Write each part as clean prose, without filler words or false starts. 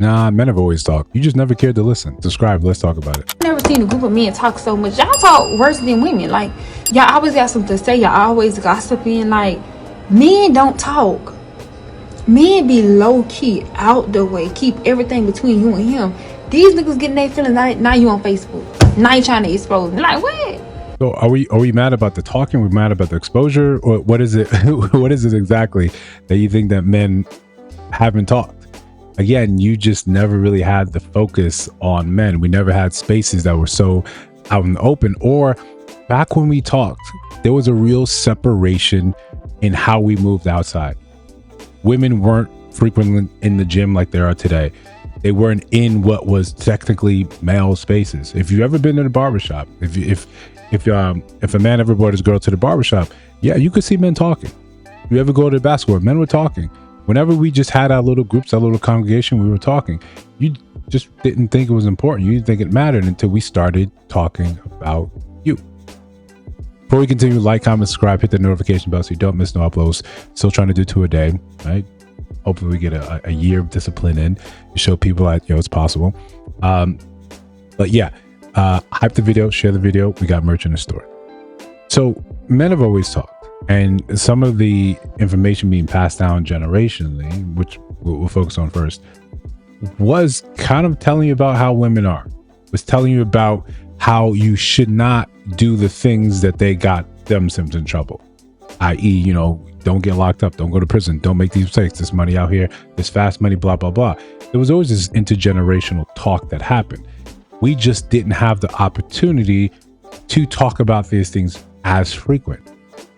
Nah, men have always talked. You just never cared to listen. Subscribe. Let's talk about it. I've never seen a group of men talk so much. Y'all talk worse than women. Like, y'all always got something to say. Y'all always gossiping. Like, men don't talk. Men be low key, out the way, keep everything between you and him. These niggas getting their feelings. Now you on Facebook. Now you trying to expose me. Like, what? So are we mad about the talking? We're mad about the exposure, or what is it? What is it exactly that you think that men haven't talked? Again, you just never really had the focus on men. We never had spaces that were so out in the open. Or back when we talked, there was a real separation in how we moved outside. Women weren't frequently in the gym like they are today. They weren't in what was technically male spaces. If you've ever been in a barbershop, if a man ever brought his girl to the barbershop, yeah, you could see men talking. You ever go to the basketball, men were talking. Whenever we just had our little groups, our little congregation, we were talking. You just didn't think it was important. You didn't think it mattered until we started talking about you. Before we continue, like, comment, subscribe, hit the notification bell so you don't miss no uploads. Still trying to do 2 a day, right? Hopefully we get a year of discipline in to show people that, it's possible. But yeah, hype the video, share the video. We got merch in the store. So men have always talked. And some of the information being passed down generationally, which we'll focus on first, was kind of telling you about how women are. Was telling you about how you should not do the things that they got themselves in trouble. I.e., don't get locked up, don't go to prison, don't make these mistakes, this money out here, this fast money, blah, blah, blah. There was always this intergenerational talk that happened. We just didn't have the opportunity to talk about these things as frequent.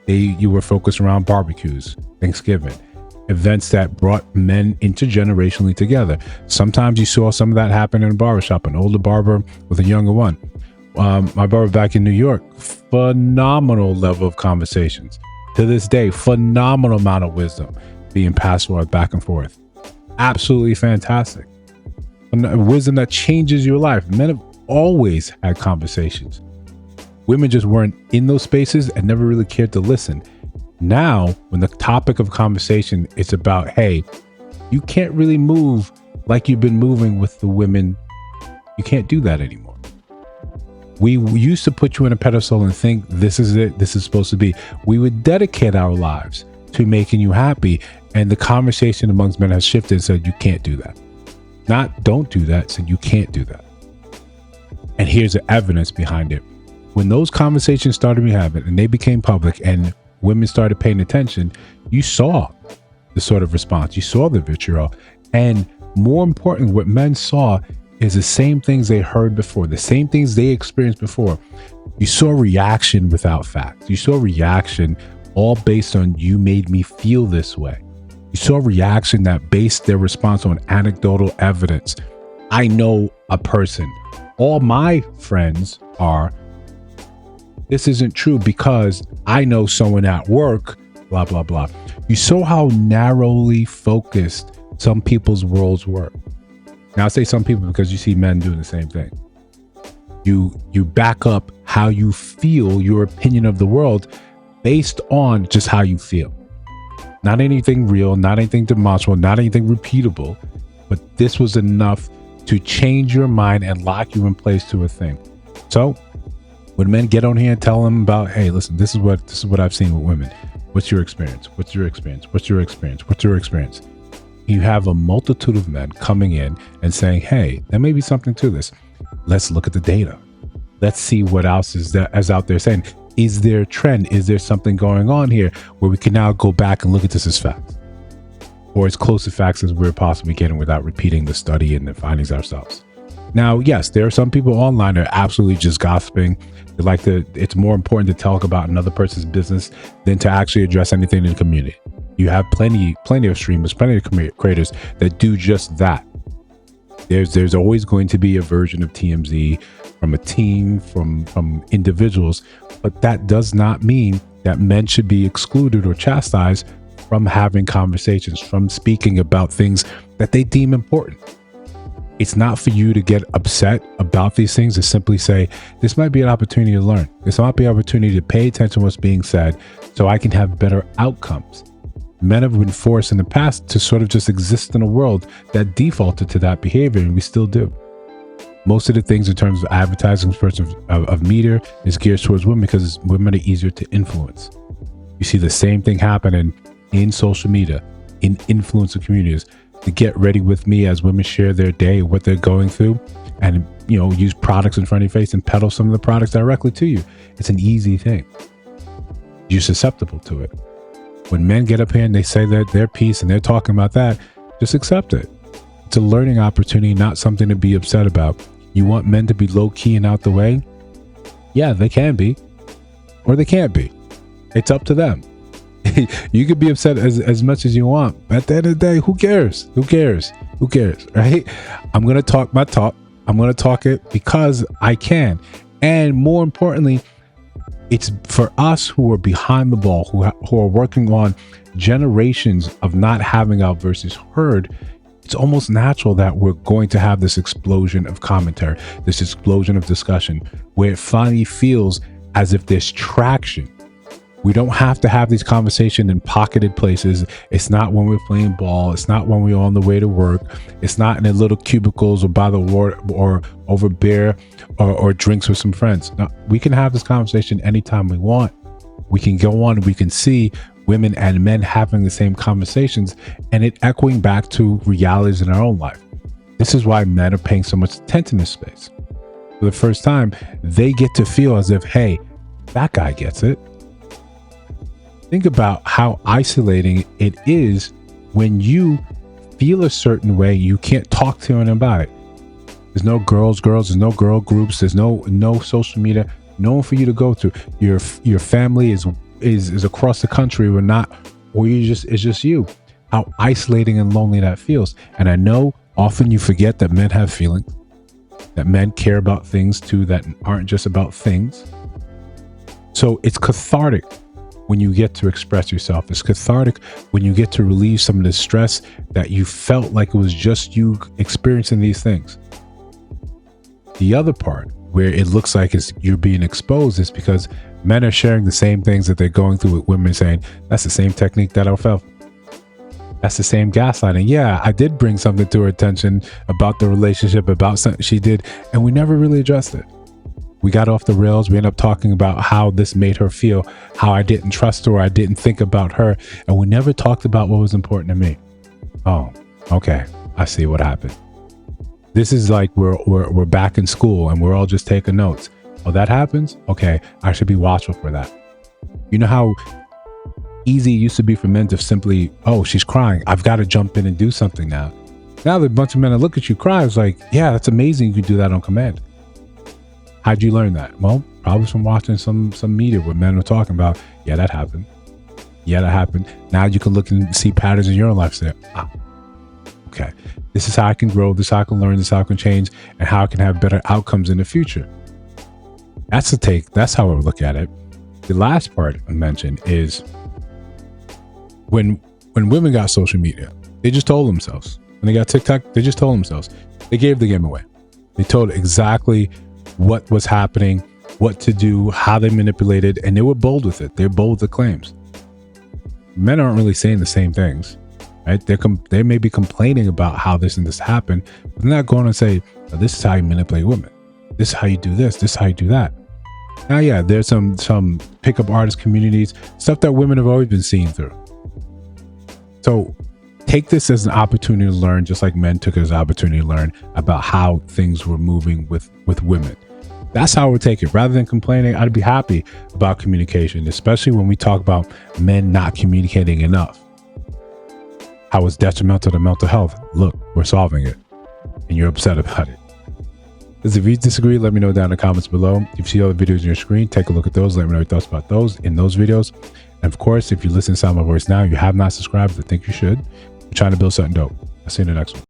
You were focused around barbecues, Thanksgiving, events that brought men intergenerationally together. Sometimes you saw some of that happen in a barbershop, an older barber with a younger one. My barber back in New York, phenomenal level of conversations. To this day, phenomenal amount of wisdom being passed forth back and forth. Absolutely fantastic. Wisdom that changes your life. Men have always had conversations. Women just weren't in those spaces and never really cared to listen. Now, when the topic of conversation is about, hey, you can't really move like you've been moving with the women. You can't do that anymore. We used to put you in a pedestal and think this is it. This is supposed to be. We would dedicate our lives to making you happy. And the conversation amongst men has shifted and said, you can't do that. Not don't do that, said you can't do that. And here's the evidence behind it. When those conversations started to be happening and they became public and women started paying attention, you saw the sort of response. You saw the vitriol. And more importantly, what men saw is the same things they heard before, the same things they experienced before. You saw reaction without facts. You saw reaction all based on you made me feel this way. You saw reaction that based their response on anecdotal evidence. I know a person. All my friends are. This isn't true because I know someone at work, blah, blah, blah. You saw how narrowly focused some people's worlds were. Now I say some people because you see men doing the same thing. You back up how you feel, your opinion of the world based on just how you feel. Not anything real, not anything demonstrable, not anything repeatable, but this was enough to change your mind and lock you in place to a thing. So when men get on here and tell them about, hey, listen, this is what I've seen with women. What's your experience? What's your experience? What's your experience? What's your experience? You have a multitude of men coming in and saying, hey, there may be something to this. Let's look at the data. Let's see what else is out there saying. Is there a trend? Is there something going on here where we can now go back and look at this as facts? Or as close to facts as we're possibly getting without repeating the study and the findings ourselves. Now, yes, there are some people online that are absolutely just gossiping. It's more important to talk about another person's business than to actually address anything in the community. You have plenty of streamers, plenty of creators that do just that. There's always going to be a version of TMZ from a team, from individuals, but that does not mean that men should be excluded or chastised from having conversations, from speaking about things that they deem important. It's not for you to get upset about these things, to simply say, this might be an opportunity to learn. This might be an opportunity to pay attention to what's being said so I can have better outcomes. Men have been forced in the past to sort of just exist in a world that defaulted to that behavior, and we still do. Most of the things in terms of advertising of media is geared towards women because women are easier to influence. You see the same thing happening in social media, in influencer communities. To get ready with me as women share their day, what they're going through, and use products in front of your face and peddle some of the products directly to you. It's an easy thing. You're susceptible to it. When men get up here and they say their piece and they're talking about that, just accept it. It's a learning opportunity, not something to be upset about. You want men to be low key and out the way? Yeah, they can be, or they can't be. It's up to them. You could be upset as much as you want. At the end of the day, who cares? Who cares? Who cares? Right? I'm going to talk my talk. I'm going to talk it because I can. And more importantly, it's for us who are behind the ball, who are working on generations of not having our voices heard. It's almost natural that we're going to have this explosion of commentary, this explosion of discussion, where it finally feels as if there's traction. We don't have to have these conversations in pocketed places. It's not when we're playing ball. It's not when we're on the way to work. It's not in the little cubicles or by the water or over beer or drinks with some friends. No, we can have this conversation anytime we want. We can go on. We can see women and men having the same conversations and it echoing back to realities in our own life. This is why men are paying so much attention to space. For the first time, they get to feel as if, hey, that guy gets it. Think about how isolating it is when you feel a certain way. You can't talk to anyone about it. There's no girls, there's no girl groups, there's no social media, no one for you to go to. Your family is across the country or it's just you. How isolating and lonely that feels. And I know often you forget that men have feelings, that men care about things too that aren't just about things. So it's cathartic when you get to express yourself. It's cathartic when you get to relieve some of the stress that you felt like it was just you experiencing these things. The other part where it looks like you're being exposed is because men are sharing the same things that they're going through with women, saying, that's the same technique that I felt. That's the same gaslighting. Yeah, I did bring something to her attention about the relationship, about something she did, and we never really addressed it. We got off the rails. We ended up talking about how this made her feel, how I didn't trust her, I didn't think about her, and we never talked about what was important to me. Oh, okay. I see what happened. This is like we're back in school and we're all just taking notes. Oh, that happens? Okay, I should be watchful for that. You know how easy it used to be for men to simply, oh, she's crying, I've got to jump in and do something now. Now the bunch of men that look at you cry, it's like, yeah, that's amazing. You can do that on command. How'd you learn that? Well, probably from watching some media where men were talking about, yeah, that happened. Yeah, that happened. Now you can look and see patterns in your own life. Say, okay, this is how I can grow. This is how I can learn. This is how I can change, and how I can have better outcomes in the future. That's the take. That's how I would look at it. The last part I mentioned is when women got social media, they just told themselves. When they got TikTok, they just told themselves. They gave the game away. They told exactly what was happening, what to do, how they manipulated, and they were bold with it. They're bold with the claims. Men aren't really saying the same things, right? They may be complaining about how this and this happened, but they're not going to say, oh, this is how you manipulate women. This is how you do this. This is how you do that. Now, yeah, there's some pickup artist communities, stuff that women have always been seeing through. So take this as an opportunity to learn, just like men took it as an opportunity to learn about how things were moving with women. That's how I would take it. Rather than complaining, I'd be happy about communication, especially when we talk about men not communicating enough. How it's detrimental to mental health. Look, we're solving it, and you're upset about it. If you disagree, let me know down in the comments below. If you see other videos on your screen, take a look at those. Let me know your thoughts about those in those videos. And of course, if you listen to some of my voice now, you have not subscribed, I think you should. I'm trying to build something dope. I'll see you in the next one.